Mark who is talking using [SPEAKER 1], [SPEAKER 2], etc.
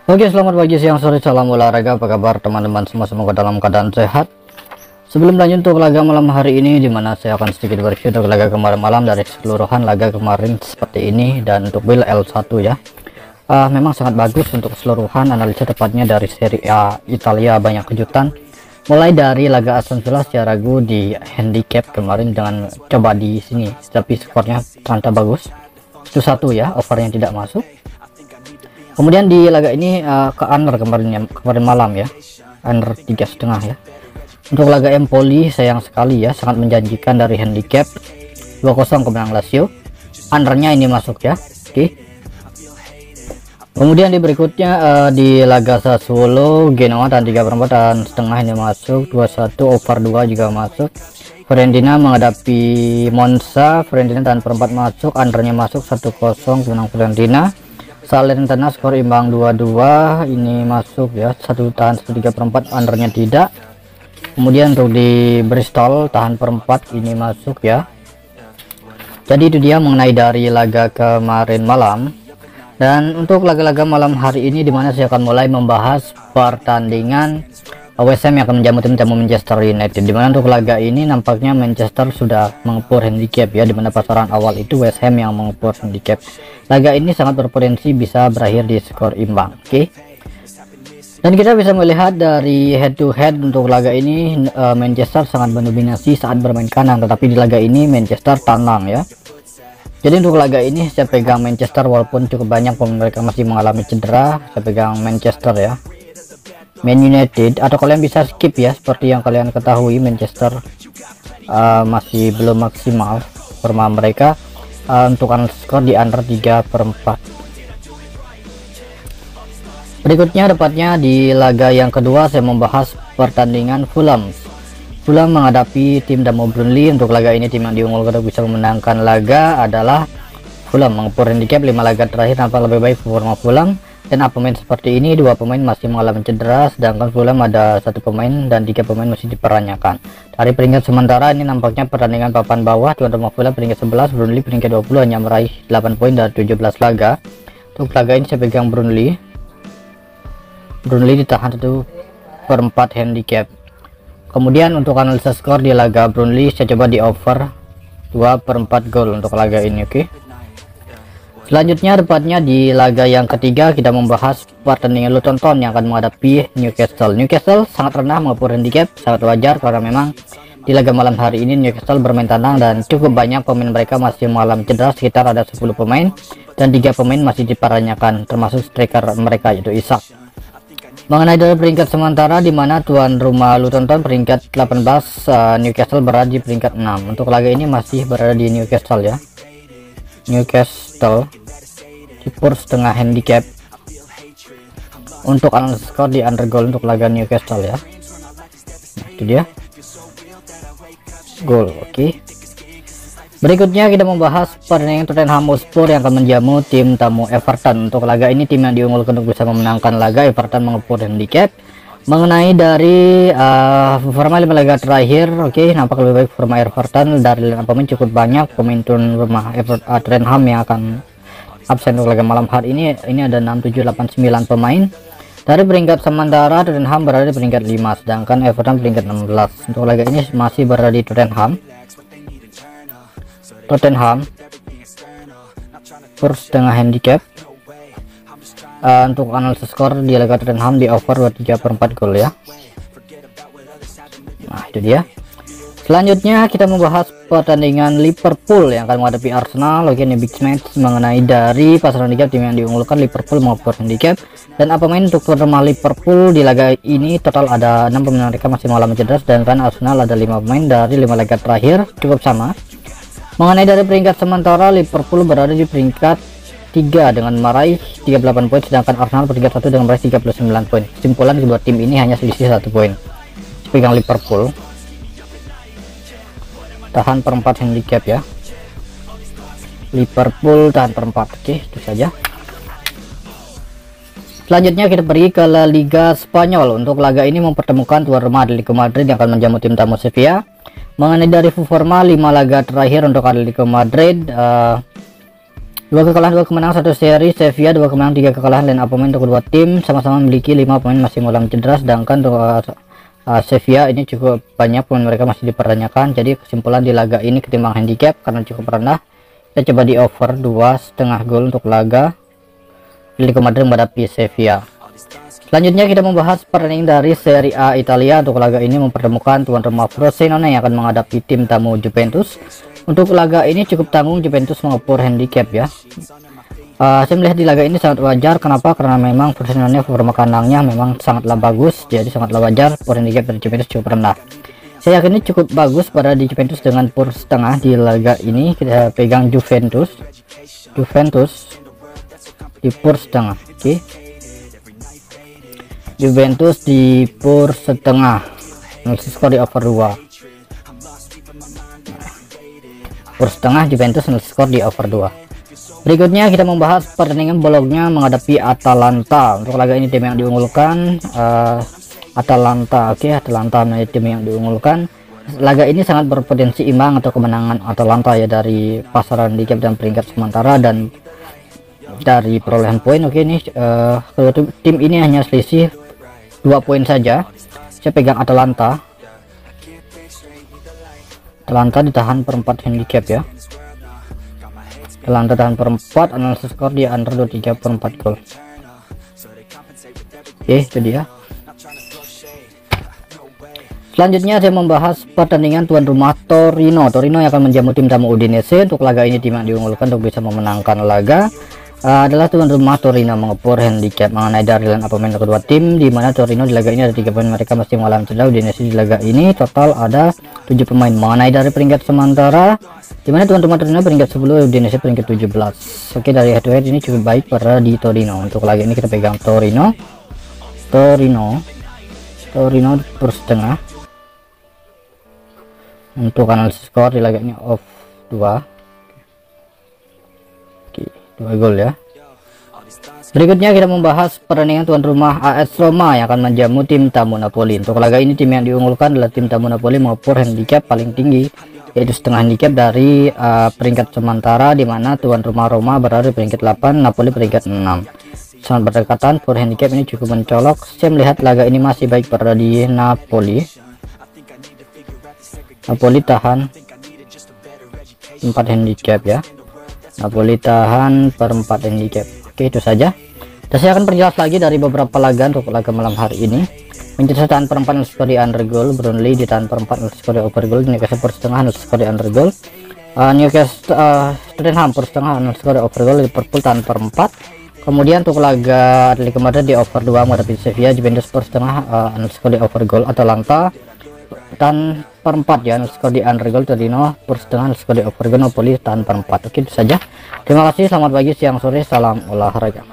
[SPEAKER 1] Oke, selamat pagi, siang, sore, salam olahraga. Apa kabar teman-teman semua? Semoga dalam keadaan sehat. Sebelum lanjut untuk laga malam hari ini, dimana saya akan sedikit berreview untuk laga kemarin malam dari keseluruhan laga kemarin seperti ini. Dan untuk build L1 ya, memang sangat bagus untuk keseluruhan analisa tepatnya dari Serie A Italia. Banyak kejutan, mulai dari laga Aston Villa secara ragu di handicap kemarin dengan coba di sini, tapi skornya ternyata bagus. Itu satu ya, overnya tidak masuk. Kemudian di laga ini ke under kemarin malam ya, under 3,5 ya. Untuk laga Empoli sayang sekali ya, sangat menjanjikan dari handicap 2-0 kemenangan Lazio. Undernya ini masuk ya. Oke. Kemudian di berikutnya di laga Sassuolo Genoa dan 3/4 dan setengah ini masuk, 2-1 over 2 juga masuk. Fiorentina menghadapi Monza, Fiorentina dan 4 masuk, undernya masuk 1-0 kemenangan Fiorentina. Salernitana skor imbang 2-2 ini masuk ya, 1 tahan 1/3/4, undernya tidak. Kemudian untuk di Bristol tahan per 4 ini masuk ya. Jadi itu dia mengenai dari laga kemarin malam. Dan untuk laga-laga malam hari ini, dimana saya akan mulai membahas pertandingan West Ham yang akan menjamu tim tamu Manchester United. Dimana untuk laga ini nampaknya Manchester sudah mengepur handicap ya, dimana pasaran awal itu West Ham yang mengepur handicap. Laga ini sangat berpotensi bisa berakhir di skor imbang. Oke. Dan kita bisa melihat dari head to head untuk laga ini Manchester sangat mendominasi saat bermain kanan, tetapi di laga ini Manchester tenang ya. Jadi untuk laga ini saya pegang Manchester, walaupun cukup banyak pemain mereka masih mengalami cedera. Saya pegang Manchester ya. Man United, atau kalian bisa skip ya, seperti yang kalian ketahui Manchester masih belum maksimal forma mereka. Untuk skor di under 3/4. Berikutnya tepatnya di laga yang kedua saya membahas pertandingan Fulham menghadapi tim Damo Burnley. Untuk laga ini tim yang diunggulkan untuk bisa memenangkan laga adalah Fulham, mengepur handicap 5 laga terakhir nampak lebih baik performa Fulham. Dan pemain seperti ini, 2 pemain masih mengalami cedera, sedangkan Fulham ada 1 pemain dan 3 pemain masih diperanyakan. Dari peringkat sementara ini nampaknya pertandingan papan bawah, tuan rumah Fulham peringkat 11, Burnley peringkat 20 hanya meraih 8 poin dari 17 laga. Untuk laga ini saya pegang Burnley ditahan 1/4 handicap. Kemudian untuk analisa skor di laga Burnley saya coba di over 2/4 gol untuk laga ini. Oke. Selanjutnya tepatnya di laga yang ketiga kita membahas pertandingan Luton Town yang akan menghadapi Newcastle. Newcastle sangat rendah mengepur handicap, sangat wajar karena memang di laga malam hari ini Newcastle bermain tenang dan cukup banyak pemain mereka masih mengalami cedera, sekitar ada 10 pemain dan 3 pemain masih diperanyakan, termasuk striker mereka yaitu Isak. Mengenai dari peringkat sementara, di mana tuan rumah Luton Town peringkat 18, Newcastle berada di peringkat 6. Untuk laga ini masih berada di Newcastle ya. Newcastle dipur setengah handicap. Untuk analis skor di under goal untuk laga Newcastle ya. Nah, itu dia gol. Oke. Berikutnya kita membahas pertandingan Tottenham Hotspur yang akan menjamu tim tamu Everton. Untuk laga ini tim yang diunggulkan untuk bisa memenangkan laga, Everton mengepur handicap. Mengenai dari performa 5 laga terakhir, oke, nampak lebih baik performa Everton. Dari pemain cukup banyak pemain tuan rumah Tottenham yang akan absen untuk laga malam hari ini. Ini ada 6, 7, 8, 9 pemain. Dari peringkat sementara Tottenham berada di peringkat 5, sedangkan Everton peringkat 16. Untuk laga ini masih berada di Tottenham per setengah handicap. Untuk analisis skor di laga Tottenham di over 3/4 gol ya. Nah itu dia. Selanjutnya kita membahas pertandingan Liverpool yang akan menghadapi Arsenal. Oke, ini big match mengenai dari pasaran handicap tim yang diunggulkan Liverpool mengepur handicap. Dan pemain untuk tuan rumah Liverpool di laga ini total ada 6 pemain mereka masih mengalami cedera, sedangkan Arsenal ada 5 pemain dari 5 laga terakhir, cukup sama. Mengenai dari peringkat sementara, Liverpool berada di peringkat 3 dengan meraih 38 poin, sedangkan Arsenal peringkat 1 dengan meraih 39 poin. Kesimpulan kedua tim ini hanya selisih 1 poin. Pegang Liverpool tahan per 4 handicap ya. Liverpool tahan per 4. Oke, itu saja. Selanjutnya kita pergi ke La Liga Spanyol. Untuk laga ini mempertemukan tuan rumah Atletico Madrid yang akan menjamu tim tamu Sevilla. Mengenai dari performa 5 laga terakhir untuk Atletico Madrid, 2 kekalahan 2 kemenangan 1 seri. Sevilla 2 kemenangan 3 kekalahan, dan pemain untuk kedua tim sama-sama memiliki 5 pemain masih mengalami cedera, sedangkan untuk Sevilla ini cukup banyak pemain mereka masih dipertanyakan. Jadi kesimpulan di laga ini ketimbang handicap karena cukup rendah, kita coba di over 2,5 gol untuk laga Atletico Madrid menghadapi Sevilla. Selanjutnya kita membahas pertandingan dari Serie A Italia. Untuk laga ini mempertemukan tuan rumah Frosinone yang akan menghadapi tim tamu Juventus. Untuk laga ini cukup tanggung Juventus mengepur handicap ya. Saya melihat di laga ini sangat wajar. Kenapa? Karena memang Frosinone forma kandangnya memang sangatlah bagus, jadi sangatlah wajar pur handicap dari Juventus cukup rendah. Saya yakin ini cukup bagus pada di Juventus dengan pur setengah di laga ini. Kita pegang Juventus di pur setengah. Oke. Juventus di pur setengah, skor di over 2. Pur setengah Juventus skor di over 2. Berikutnya kita membahas pertandingan Bologna menghadapi Atalanta. Untuk laga ini tim yang diunggulkan Atalanta. Oke, Atalanta menjadi tim yang diunggulkan. Laga ini sangat berpotensi imbang atau kemenangan Atalanta ya, dari pasaran handicap dan peringkat sementara dan dari perolehan poin. Oke, ini kedua tim ini hanya selisih 2 poin saja. Saya pegang Atalanta ditahan per 4 handicap ya. Atalanta tahan per 4, analisis skor di under 23 per 4 gol. Oke, itu dia. Selanjutnya saya membahas pertandingan tuan rumah Torino yang akan menjamu tim tamu Udinese. Untuk laga ini tim yang diunggulkan untuk bisa memenangkan laga adalah tuan rumah Torino mengepur handicap. Mengenai dari line up pemain kedua tim, di mana Torino di laga ini ada 3 pemain mereka masih mengalami cedera. Udinese di laga ini total ada 7 pemain. Mengenai dari peringkat sementara, di mana tuan rumah Torino peringkat 10, Udinese peringkat 17. Oke, dari head to head ini cukup baik pada di Torino. Untuk laga ini kita pegang Torino per setengah. Untuk analisis skor di laga ini off 2. 2 gol ya. Berikutnya kita membahas pertandingan tuan rumah AS Roma yang akan menjamu tim tamu Napoli. Untuk laga ini tim yang diunggulkan adalah tim tamu Napoli mengepur handicap paling tinggi, yaitu setengah handicap dari peringkat sementara, di mana tuan rumah Roma berada di peringkat 8, Napoli peringkat 6. Sangat berdekatan, pur handicap ini cukup mencolok. Saya melihat laga ini masih baik pada di Napoli. Napoli tahan 4 handicap ya. Napoli tahan per 4 handicap. Oke, itu saja. Dan saya akan perjelas lagi dari beberapa laga untuk laga malam hari ini. Manchester tahan per 4 skor di under goal, Burnley ditahan per 4 skor di over goal, Newcastle per setengah skor di under goal, Tottenham per setengah skor di over goal, Liverpool tahan per 4. Kemudian untuk laga Atletico Madrid di over 2 menghadapi Sevilla, Juventus per setengah skor di over goal, Atalanta tahan per 4 ya, skor di under goal, Torino per setengah skor di over goal, Napoli tahan per 4. Oke, itu saja. Terima kasih, selamat pagi, siang, sore, salam olahraga.